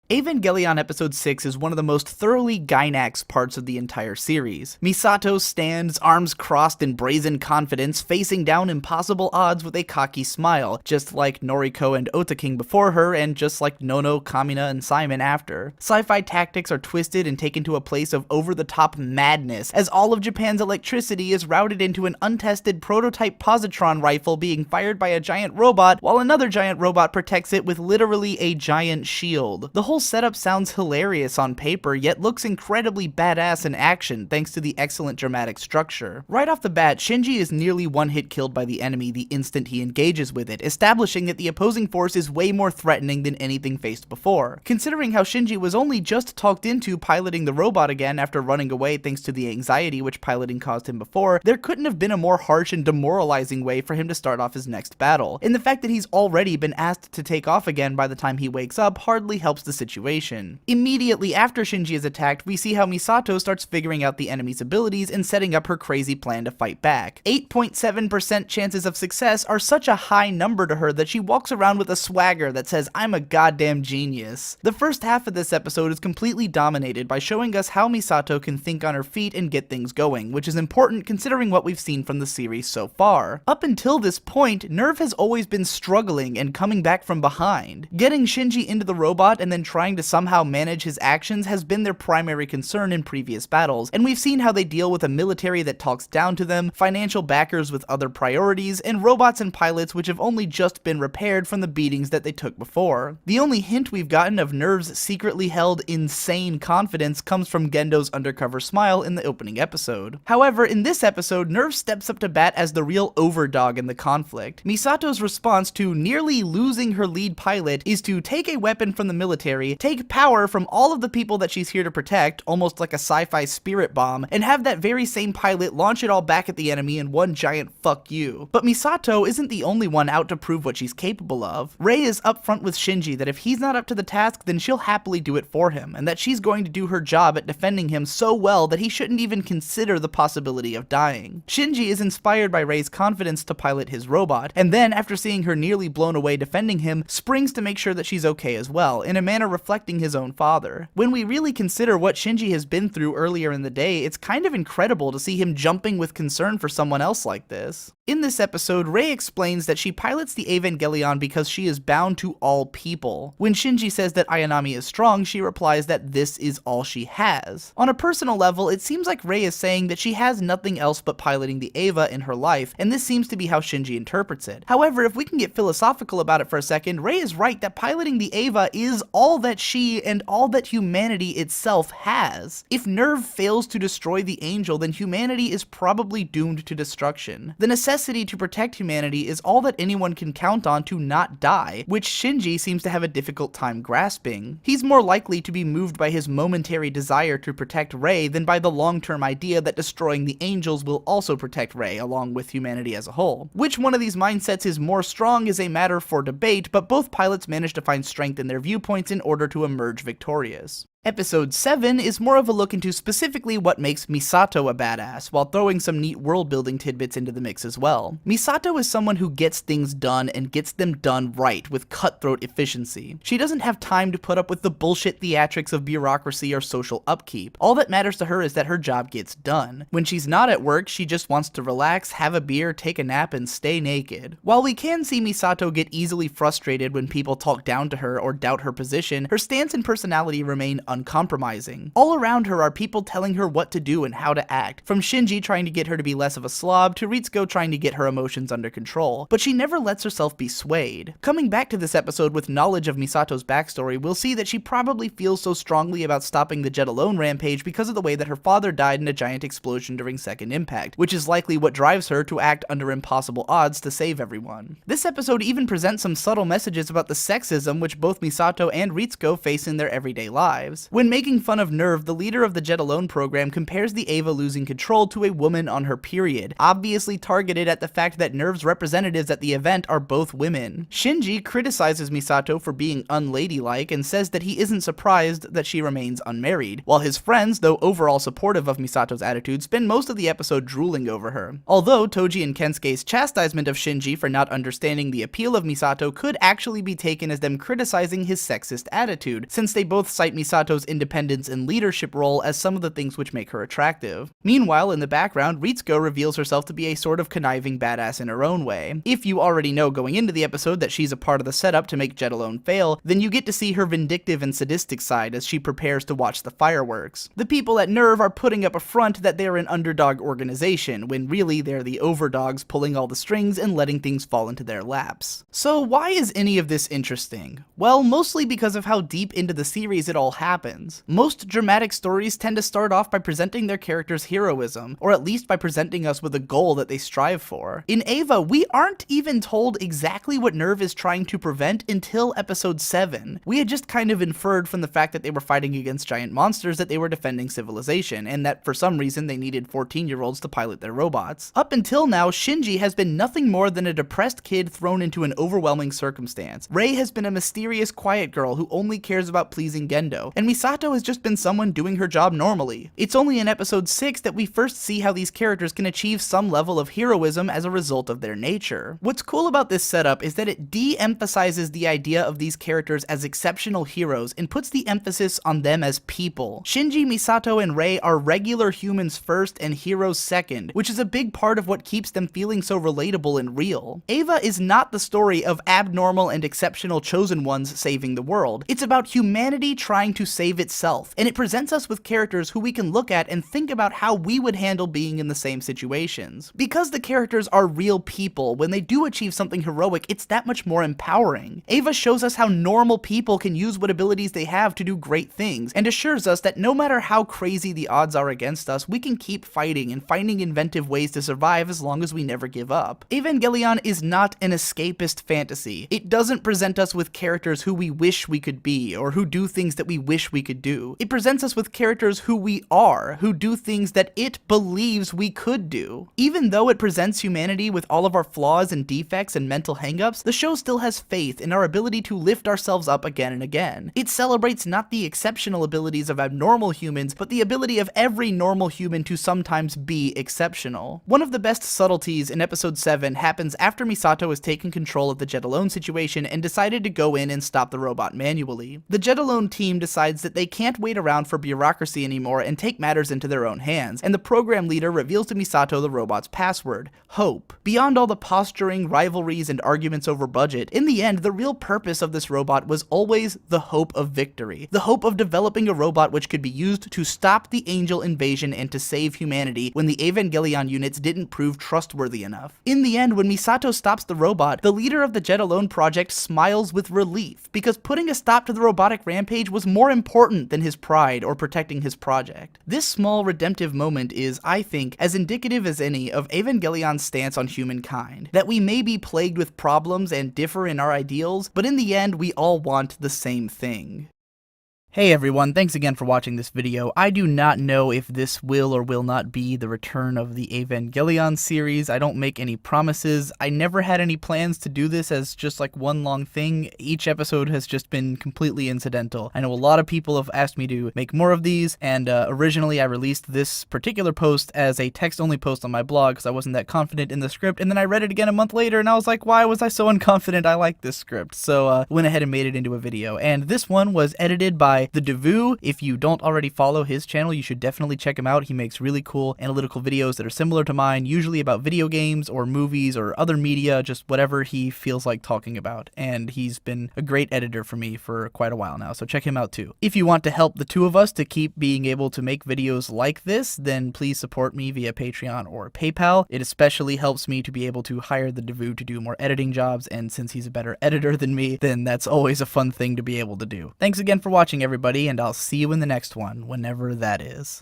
Evangelion Episode 6 is one of the most thoroughly Gainax parts of the entire series. Misato stands, arms crossed in brazen confidence, facing down impossible odds with a cocky smile, just like Noriko and Otaking before her, and just like Nono, Kamina, and Simon after. Sci-fi tactics are twisted and taken to a place of over-the-top madness, as all of Japan's electricity is routed into an untested prototype positron rifle being fired by a giant robot, while another giant robot protects it with literally a giant shield. The whole setup sounds hilarious on paper, yet looks incredibly badass in action thanks to the excellent dramatic structure. Right off the bat, Shinji is nearly one-hit killed by the enemy the instant he engages with it, establishing that the opposing force is way more threatening than anything faced before. Considering how Shinji was only just talked into piloting the robot again after running away thanks to the anxiety which piloting caused him before, there couldn't have been a more harsh and demoralizing way for him to start off his next battle. And the fact that he's already been asked to take off again by the time he wakes up hardly helps the situation. Immediately after Shinji is attacked, we see how Misato starts figuring out the enemy's abilities and setting up her crazy plan to fight back. 8.7% chances of success are such a high number to her that she walks around with a swagger that says, "I'm a goddamn genius." The first half of this episode is completely dominated by showing us how Misato can think on her feet and get things going, which is important considering what we've seen from the series so far. Up until this point, NERV has always been struggling and coming back from behind. Getting Shinji into the robot and then trying to somehow manage his actions has been their primary concern in previous battles, and we've seen how they deal with a military that talks down to them, financial backers with other priorities, and robots and pilots which have only just been repaired from the beatings that they took before. The only hint we've gotten of NERV's secretly held insane confidence comes from Gendo's undercover smile in the opening episode. However, in this episode, NERV steps up to bat as the real overdog in the conflict. Misato's response to nearly losing her lead pilot is to take a weapon from the military, take power from all of the people that she's here to protect, almost like a sci-fi spirit bomb, and have that very same pilot launch it all back at the enemy in one giant fuck you. But Misato isn't the only one out to prove what she's capable of. Rei is upfront with Shinji that if he's not up to the task, then she'll happily do it for him, and that she's going to do her job at defending him so well that he shouldn't even consider the possibility of dying. Shinji is inspired by Rei's confidence to pilot his robot, and then, after seeing her nearly blown away defending him, springs to make sure that she's okay as well, in a manner reflecting his own father. When we really consider what Shinji has been through earlier in the day, it's kind of incredible to see him jumping with concern for someone else like this. In this episode, Rei explains that she pilots the Evangelion because she is bound to all people. When Shinji says that Ayanami is strong, she replies that this is all she has. On a personal level, it seems like Rei is saying that she has nothing else but piloting the Eva in her life, and this seems to be how Shinji interprets it. However, if we can get philosophical about it for a second, Rei is right that piloting the Eva is all that she and all that humanity itself has. If NERV fails to destroy the angel, then humanity is probably doomed to destruction. The necessity to protect humanity is all that anyone can count on to not die, which Shinji seems to have a difficult time grasping. He's more likely to be moved by his momentary desire to protect Rei than by the long-term idea that destroying the angels will also protect Rei along with humanity as a whole. Which one of these mindsets is more strong is a matter for debate, but both pilots manage to find strength in their viewpoints in order to emerge victorious. Episode 7 is more of a look into specifically what makes Misato a badass, while throwing some neat world-building tidbits into the mix as well. Misato is someone who gets things done and gets them done right with cutthroat efficiency. She doesn't have time to put up with the bullshit theatrics of bureaucracy or social upkeep. All that matters to her is that her job gets done. When she's not at work, she just wants to relax, have a beer, take a nap, and stay naked. While we can see Misato get easily frustrated when people talk down to her or doubt her position, her stance and personality remain uncompromising. All around her are people telling her what to do and how to act, from Shinji trying to get her to be less of a slob to Ritsuko trying to get her emotions under control, but she never lets herself be swayed. Coming back to this episode with knowledge of Misato's backstory, we'll see that she probably feels so strongly about stopping the Jet Alone rampage because of the way that her father died in a giant explosion during Second Impact, which is likely what drives her to act under impossible odds to save everyone. This episode even presents some subtle messages about the sexism which both Misato and Ritsuko face in their everyday lives. characters. When making fun of Nerve, the leader of the Jet Alone program compares the Eva losing control to a woman on her period, obviously targeted at the fact that Nerve's representatives at the event are both women. Shinji criticizes Misato for being unladylike and says that he isn't surprised that she remains unmarried, while his friends, though overall supportive of Misato's attitude, spend most of the episode drooling over her. Although Toji and Kensuke's chastisement of Shinji for not understanding the appeal of Misato could actually be taken as them criticizing his sexist attitude, since they both cite Misato's independence and leadership role as some of the things which make her attractive. Meanwhile, in the background, Ritsuko reveals herself to be a sort of conniving badass in her own way. If you already know going into the episode that she's a part of the setup to make Jet Alone fail, then you get to see her vindictive and sadistic side as she prepares to watch the fireworks. The people at Nerve are putting up a front that they're an underdog organization, when really they're the overdogs pulling all the strings and letting things fall into their laps. So why is any of this interesting? Well, mostly because of how deep into the series it all happens. Most dramatic stories tend to start off by presenting their characters' heroism, or at least by presenting us with a goal that they strive for. In Eva, we aren't even told exactly what Nerve is trying to prevent until episode 7. We had just kind of inferred from the fact that they were fighting against giant monsters that they were defending civilization, and that for some reason they needed 14-year-olds to pilot their robots. Up until now, Shinji has been nothing more than a depressed kid thrown into an overwhelming circumstance. Rei has been a mysterious, quiet girl who only cares about pleasing Gendo, and Misato has just been someone doing her job normally. It's only in episode 6 that we first see how these characters can achieve some level of heroism as a result of their nature. What's cool about this setup is that it de-emphasizes the idea of these characters as exceptional heroes and puts the emphasis on them as people. Shinji, Misato, and Rei are regular humans first and heroes second, which is a big part of what keeps them feeling so relatable and real. Eva is not the story of abnormal and exceptional chosen ones saving the world. It's about humanity trying to save itself, and it presents us with characters who we can look at and think about how we would handle being in the same situations. Because the characters are real people, when they do achieve something heroic, it's that much more empowering. Eva shows us how normal people can use what abilities they have to do great things, and assures us that no matter how crazy the odds are against us, we can keep fighting and finding inventive ways to survive as long as we never give up. Evangelion is not an escapist fantasy. It doesn't present us with characters who we wish we could be, or who do things that we wish we could do. It presents us with characters who we are, who do things that it believes we could do. Even though it presents humanity with all of our flaws and defects and mental hangups, the show still has faith in our ability to lift ourselves up again and again. It celebrates not the exceptional abilities of abnormal humans, but the ability of every normal human to sometimes be exceptional. One of the best subtleties in episode 7 happens after Misato has taken control of the Jet Alone situation and decided to go in and stop the robot manually. The Jet Alone team decides that they can't wait around for bureaucracy anymore and take matters into their own hands, and the program leader reveals to Misato the robot's password, Hope. Beyond all the posturing, rivalries, and arguments over budget, in the end, the real purpose of this robot was always the hope of victory. The hope of developing a robot which could be used to stop the Angel invasion and to save humanity when the Evangelion units didn't prove trustworthy enough. In the end, when Misato stops the robot, the leader of the Jet Alone project smiles with relief, because putting a stop to the robotic rampage was more important than his pride or protecting his project. This small redemptive moment is, I think, as indicative as any of Evangelion's stance on humankind, that we may be plagued with problems and differ in our ideals, but in the end we all want the same thing. Hey everyone, thanks again for watching this video. I do not know if this will or will not be the return of the Evangelion series. I don't make any promises. I never had any plans to do this as just like one long thing. Each episode has just been completely incidental. I know a lot of people have asked me to make more of these, and originally I released this particular post as a text-only post on my blog because I wasn't that confident in the script, and then I read it again a month later and I was like, why was I so unconfident? I like this script. So went ahead and made it into a video, and this one was edited by The Devu. If you don't already follow his channel, you should definitely check him out. He makes really cool analytical videos that are similar to mine, usually about video games or movies or other media, just whatever he feels like talking about. And he's been a great editor for me for quite a while now, so check him out too. If you want to help the two of us to keep being able to make videos like this, then please support me via Patreon or PayPal. It especially helps me to be able to hire the Devu to do more editing jobs, and since he's a better editor than me, then that's always a fun thing to be able to do. Thanks again for watching, everybody, and I'll see you in the next one, whenever that is.